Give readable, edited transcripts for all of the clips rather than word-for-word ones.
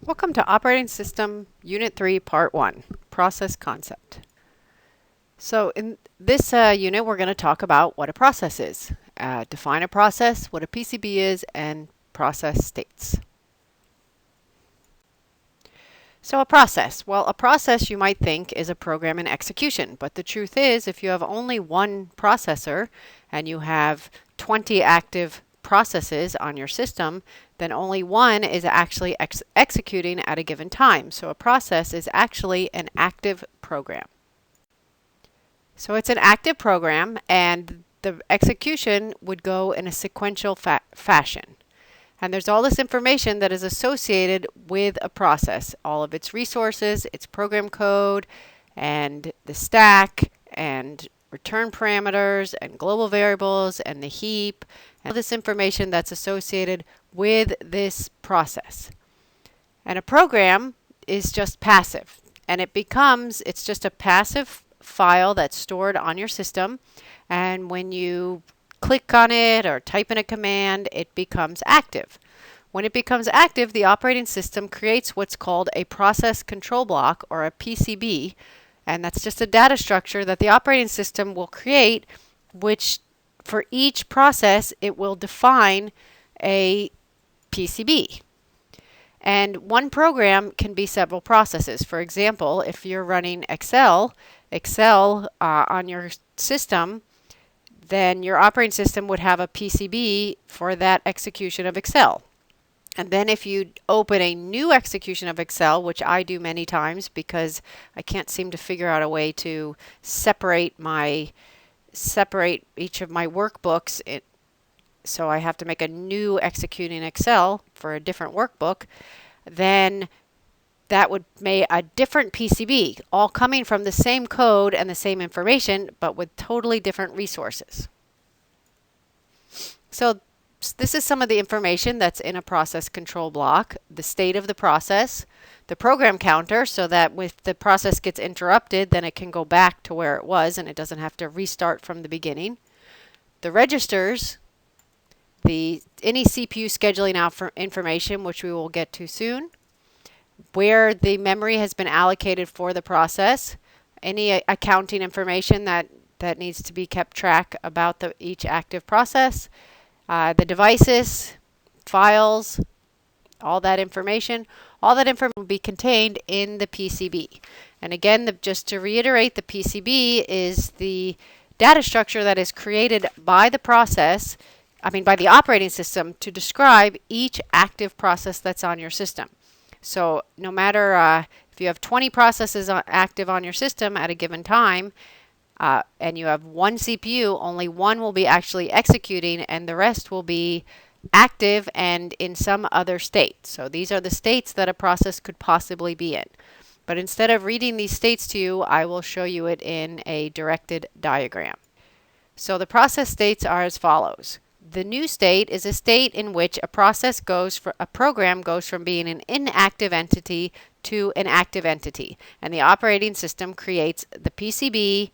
Welcome to Operating System Unit 3, Part 1, Process Concept. So in this unit, we're going to talk about what a process is, define a process, what a PCB is, and process states. So a process. Well, a process you might think is a program in execution, but the truth is if you have only one processor and you have 20 active processes on your system, then only one is actually executing at a given time. So a process is actually an active program. So it's an active program and the execution would go in a sequential fashion. And there's all this information that is associated with a process, all of its resources, its program code, and the stack, and return parameters, and global variables, and the heap, and all this information that's associated with this process. And a program is just passive, and it's just a passive file that's stored on your system, and when you click on it or type in a command, it becomes active. When it becomes active, the operating system creates what's called a process control block, or a PCB, and that's just a data structure that the operating system will create, which for each process it will define a PCB. And one program can be several processes. For example, if you're running Excel on your system, then your operating system would have a PCB for that execution of Excel. And then if you open a new execution of Excel, which I do many times because I can't seem to figure out a way to separate each of my workbooks, so I have to make a new executing Excel for a different workbook, then that would make a different PCB, all coming from the same code and the same information, but with totally different resources. So this is some of the information that's in a process control block: the state of the process, the program counter, so that if the process gets interrupted, then it can go back to where it was and it doesn't have to restart from the beginning. The registers, any CPU scheduling out for information, which we will get to soon, where the memory has been allocated for the process, any accounting information that needs to be kept track about each active process, the devices, files, all that information will be contained in the PCB. And again, just to reiterate, the PCB is the data structure that is created by the operating system to describe each active process that's on your system. So no matter if you have 20 processes active on your system at a given time, and you have one CPU, only one will be actually executing and the rest will be active and in some other state. So these are the states that a process could possibly be in. But instead of reading these states to you, I will show you it in a directed diagram. So the process states are as follows. The new state is a state in which a program goes from being an inactive entity to an active entity. And the operating system creates the PCB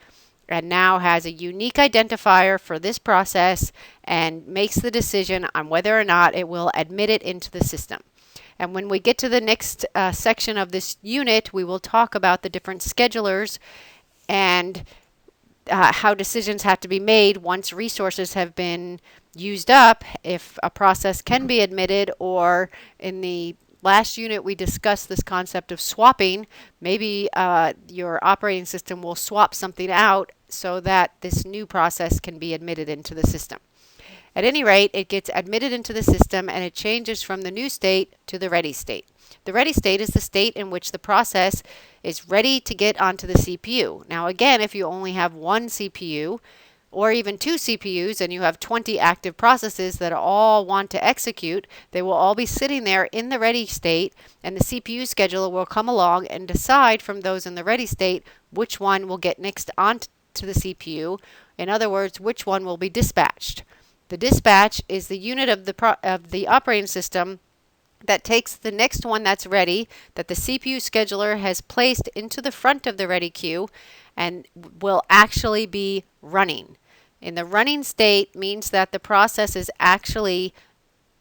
and now has a unique identifier for this process and makes the decision on whether or not it will admit it into the system. And when we get to the next section of this unit, we will talk about the different schedulers and how decisions have to be made once resources have been used up, if a process can be admitted, or in the last unit we discussed this concept of swapping. Maybe your operating system will swap something out so that this new process can be admitted into the system. At any rate, it gets admitted into the system and it changes from the new state to the ready state. The ready state is the state in which the process is ready to get onto the CPU. Now again, if you only have one CPU or even two CPUs and you have 20 active processes that all want to execute, they will all be sitting there in the ready state, and the CPU scheduler will come along and decide from those in the ready state which one will get next onto the CPU. In other words, which one will be dispatched. The dispatch is the unit of the operating system that takes the next one that's ready, that the CPU scheduler has placed into the front of the ready queue and will actually be running. In the running state means that the process is actually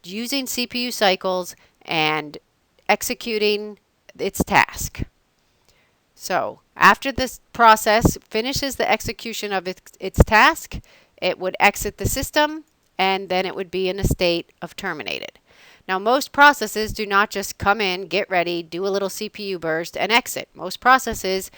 using CPU cycles and executing its task. So after this process finishes the execution of its task, it would exit the system, and then it would be in a state of terminated. Now, most processes do not just come in, get ready, do a little CPU burst, and exit. Most processes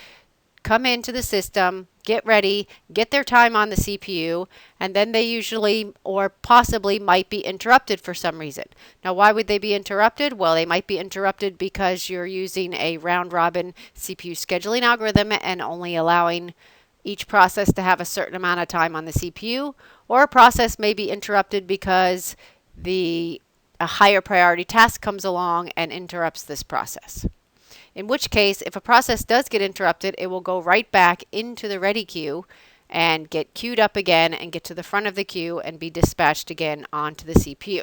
come into the system, get ready, get their time on the CPU, and then they usually or possibly might be interrupted for some reason. Now, why would they be interrupted? Well, they might be interrupted because you're using a round-robin CPU scheduling algorithm and only allowing each process to have a certain amount of time on the CPU, or a process may be interrupted because a higher priority task comes along and interrupts this process. In which case, if a process does get interrupted, it will go right back into the ready queue and get queued up again and get to the front of the queue and be dispatched again onto the CPU.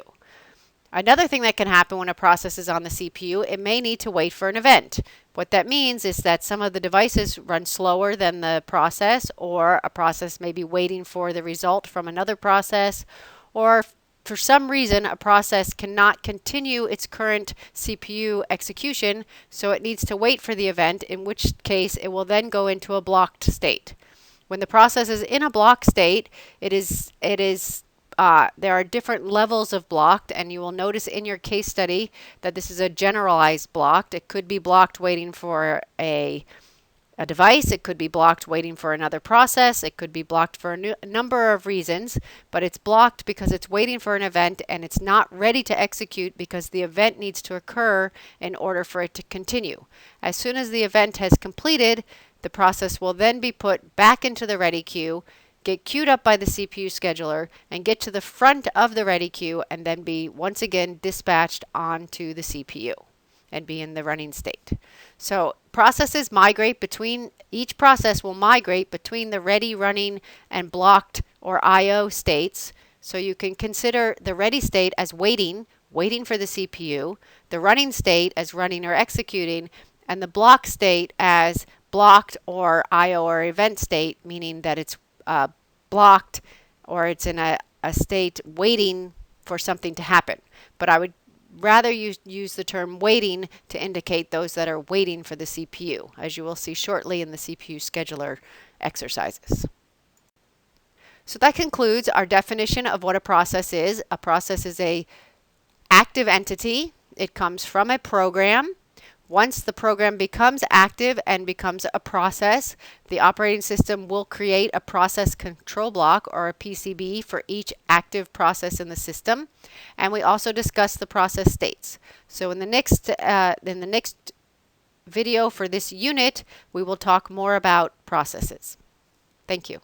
Another thing that can happen when a process is on the CPU, it may need to wait for an event. What that means is that some of the devices run slower than the process, or a process may be waiting for the result from another process, or for some reason, a process cannot continue its current CPU execution, so it needs to wait for the event, in which case it will then go into a blocked state. When the process is in a blocked state, there are different levels of blocked, and you will notice in your case study that this is a generalized blocked. It could be blocked waiting for a device, it could be blocked waiting for another process, it could be blocked for a number of reasons, but it's blocked because it's waiting for an event and it's not ready to execute because the event needs to occur in order for it to continue. As soon as the event has completed, the process will then be put back into the ready queue, get queued up by the CPU scheduler, and get to the front of the ready queue and then be once again dispatched onto the CPU and be in the running state. So processes migrate between, each process will migrate between the ready, running, and blocked or IO states. So you can consider the ready state as waiting for the CPU, the running state as running or executing, and the block state as blocked or IO or event state, meaning that it's blocked or it's in a state waiting for something to happen. But I would rather use the term waiting to indicate those that are waiting for the CPU, as you will see shortly in the CPU scheduler exercises. So that concludes our definition of what a process is. A process is an active entity. It comes from a program. Once the program becomes active and becomes a process, the operating system will create a process control block, or a PCB, for each active process in the system. And we also discuss the process states. So in the next video for this unit, we will talk more about processes. Thank you.